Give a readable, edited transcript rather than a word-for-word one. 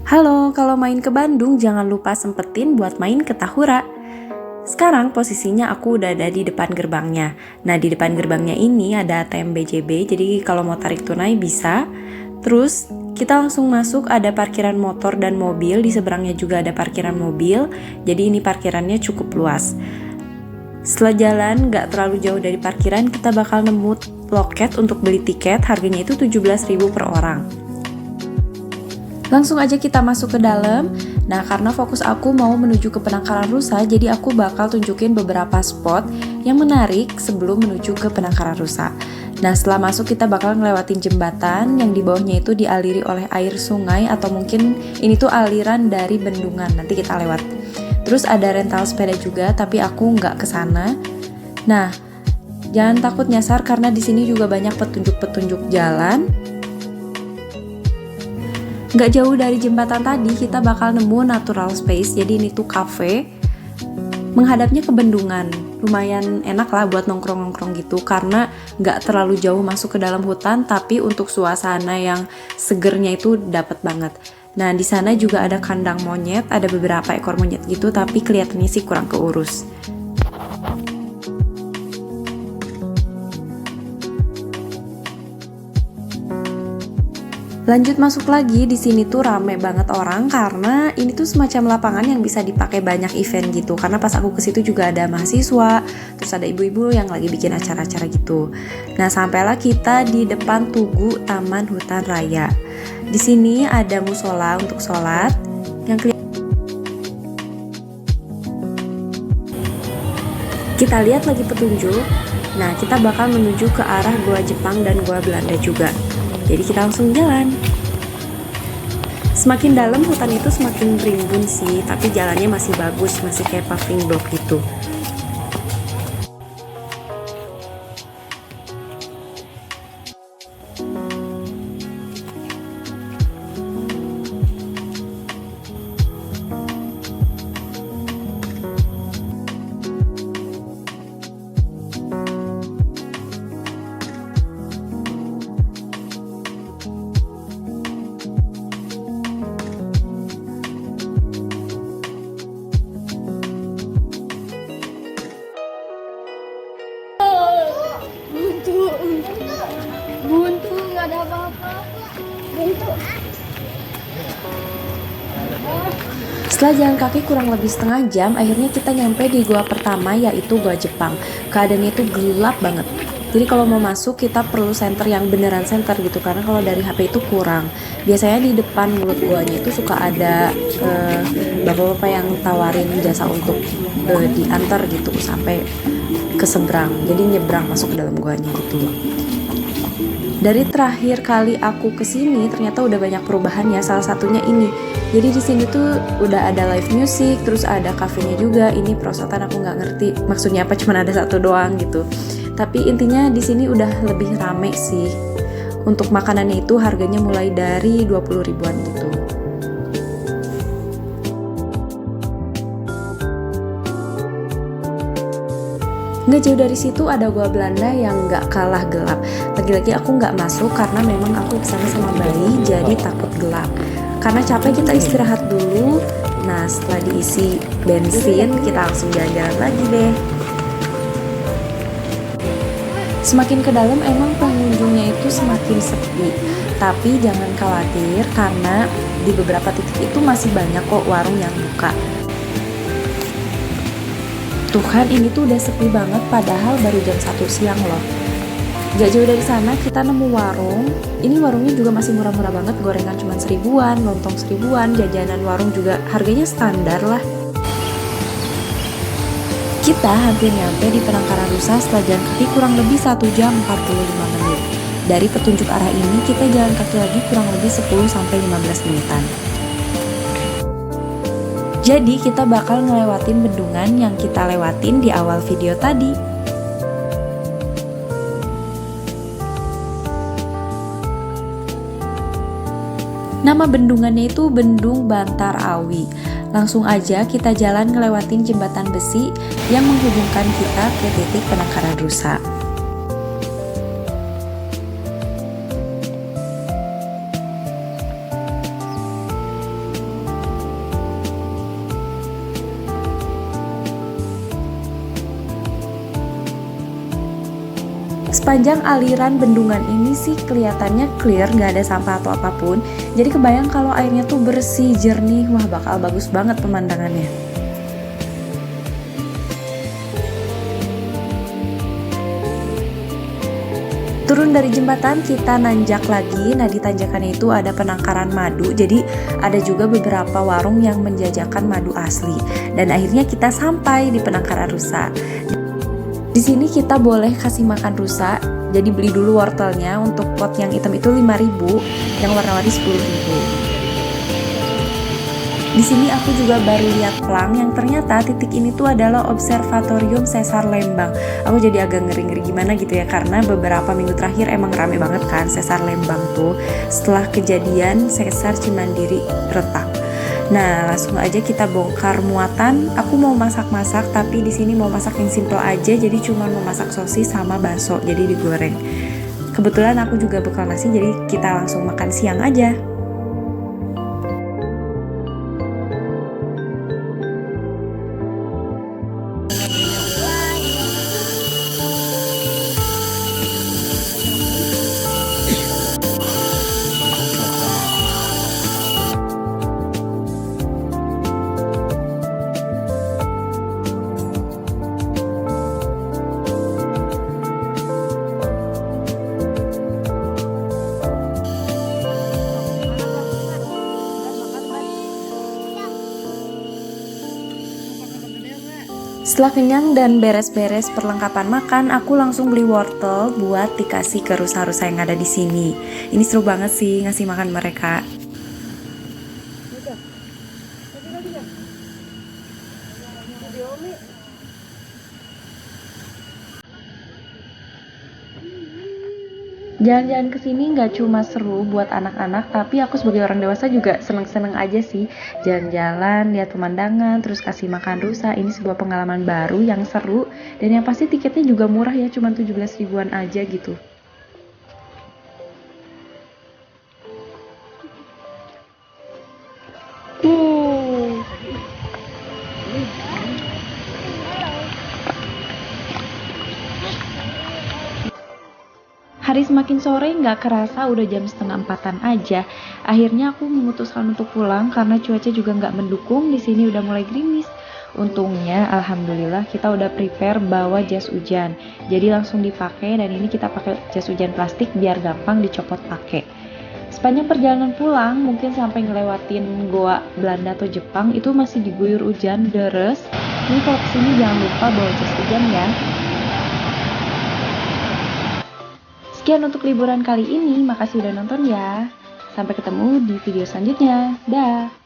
Halo, kalau main ke Bandung jangan lupa sempetin buat main ke Tahura. Sekarang posisinya aku udah ada di depan gerbangnya. Nah, di depan gerbangnya ini ada ATM BJB, jadi kalau mau tarik tunai bisa. Terus kita langsung masuk, ada parkiran motor dan mobil, di seberangnya juga ada parkiran mobil. Jadi ini parkirannya cukup luas. Setelah jalan gak terlalu jauh dari parkiran, kita bakal nemu loket untuk beli tiket, harganya itu 17.000 per orang. Langsung aja kita masuk ke dalam. Nah, karena fokus aku mau menuju ke Penangkaran Rusa, jadi aku bakal tunjukin beberapa spot yang menarik sebelum menuju ke Penangkaran Rusa. Nah, setelah masuk kita bakal ngelewatin jembatan yang di bawahnya itu dialiri oleh air sungai, atau mungkin ini tuh aliran dari bendungan, nanti kita lewat. Terus ada rental sepeda juga, tapi aku nggak kesana. Nah, jangan takut nyasar karena di sini juga banyak petunjuk-petunjuk jalan. Nggak jauh dari jembatan tadi kita bakal nemu natural space, jadi ini tuh cafe menghadapnya ke bendungan. Lumayan enak lah buat nongkrong-nongkrong gitu karena nggak terlalu jauh masuk ke dalam hutan, tapi untuk suasana yang segernya itu dapat banget. Nah, di sana juga ada kandang monyet, ada beberapa ekor monyet gitu, tapi kelihatannya sih kurang keurus. Lanjut masuk lagi, di sini tuh rame banget orang karena ini tuh semacam lapangan yang bisa dipakai banyak event gitu. Karena pas aku ke situ juga ada mahasiswa, terus ada ibu-ibu yang lagi bikin acara-acara gitu. Nah, sampailah kita di depan Tugu Taman Hutan Raya. Di sini ada musola untuk sholat yang kita lihat lagi petunjuk. Nah, kita bakal menuju ke arah Gua Jepang dan Gua Belanda juga. Jadi kita langsung jalan. Semakin dalam hutan itu semakin rimbun sih, tapi jalannya masih bagus, masih kayak paving block gitu. Buntu nggak ada apa-apa. Buntu. Setelah jalan kaki kurang lebih setengah jam, akhirnya kita nyampe di gua pertama, yaitu Gua Jepang. Keadaannya itu gelap banget. Jadi kalau mau masuk kita perlu senter yang beneran senter gitu, karena kalau dari HP itu kurang. Biasanya di depan mulut guanya itu suka ada bapak-bapak yang tawarin jasa untuk diantar gitu sampai ke seberang. Jadi nyebrang masuk ke dalam guanya gitu. Dari terakhir kali aku kesini ternyata udah banyak perubahan ya, salah satunya ini. Jadi di sini tuh udah ada live music, terus ada kafenya juga. Ini perosotan aku nggak ngerti maksudnya apa, cuman ada satu doang gitu. Tapi intinya di sini udah lebih rame sih. Untuk makanannya itu harganya mulai dari 20 ribuan gitu. Nggak jauh dari situ ada Gua Belanda yang nggak kalah gelap. Lagi-lagi aku nggak masuk karena memang aku kesana sama bayi, jadi takut gelap. Karena capek kita istirahat dulu. Nah, setelah diisi bensin kita langsung jalan-jalan lagi deh. Semakin ke dalam emang pengunjungnya itu semakin sepi. Tapi jangan khawatir karena di beberapa titik itu masih banyak kok warung yang buka. Tuh kan, ini tuh udah sepi banget padahal baru jam 1 siang loh. Gak jauh dari sana kita nemu warung. Ini warungnya juga masih murah-murah banget, gorengan cuma 1000-an, lontong 1000-an, jajanan warung juga harganya standar lah. Kita hampir nyampe di Penangkaran Rusa setelah jalan kaki kurang lebih 1 jam 45 menit. Dari petunjuk arah ini kita jalan kaki lagi kurang lebih 10-15 menitan. Jadi kita bakal ngelewatin bendungan yang kita lewatin di awal video tadi. Nama bendungannya itu Bendung Bantar Awi. Langsung aja kita jalan ngelewatin jembatan besi yang menghubungkan kita ke titik Penangkaran Rusa. sepanjang aliran bendungan ini sih kelihatannya clear, nggak ada sampah atau apapun. Jadi kebayang kalau airnya tuh bersih, jernih, wah bakal bagus banget pemandangannya. Turun dari jembatan kita nanjak lagi. Nah di tanjakannya itu ada penangkaran madu. Jadi ada juga beberapa warung yang menjajakan madu asli. Dan akhirnya kita sampai di penangkaran rusa. Di sini kita boleh kasih makan rusa. Jadi beli dulu wortelnya. Untuk pot yang hitam itu 5.000, yang warna-warni 10.000. Di sini aku juga baru lihat plang yang ternyata titik ini tuh adalah Observatorium Sesar Lembang. Aku jadi agak ngeri-ngeri gimana gitu ya, karena beberapa minggu terakhir emang rame banget kan Sesar Lembang tuh setelah kejadian Sesar Cimandiri retak. Nah, langsung aja kita bongkar muatan. Aku mau masak-masak, tapi di sini mau masak yang simple aja, jadi cuma mau masak sosis sama bakso, jadi digoreng. Kebetulan aku juga bekal nasi, jadi kita langsung makan siang aja. Setelah kenyang dan beres-beres perlengkapan makan, aku langsung beli wortel buat dikasih ke rusa-rusa yang ada di sini. Ini seru banget sih ngasih makan mereka. Jalan-jalan ke sini nggak cuma seru buat anak-anak, tapi aku sebagai orang dewasa juga seneng-seneng aja sih. Jalan-jalan, lihat pemandangan, terus kasih makan rusa. Ini sebuah pengalaman baru yang seru, dan yang pasti tiketnya juga murah ya, cuma 17 ribuan aja gitu. Hari semakin sore, nggak kerasa udah jam 3:30 aja. Akhirnya aku memutuskan untuk pulang karena cuaca juga nggak mendukung. Di sini udah mulai gerimis. Untungnya, alhamdulillah kita udah prepare bawa jas hujan. Jadi langsung dipakai, dan ini kita pakai jas hujan plastik biar gampang dicopot pakai. Sepanjang perjalanan pulang, mungkin sampai ngelewatin goa Belanda atau Jepang, itu masih diguyur hujan deres. Ini kalau kesini jangan lupa bawa jas hujan ya. Sekian untuk liburan kali ini, makasih udah nonton ya. Sampai ketemu di video selanjutnya. Dah.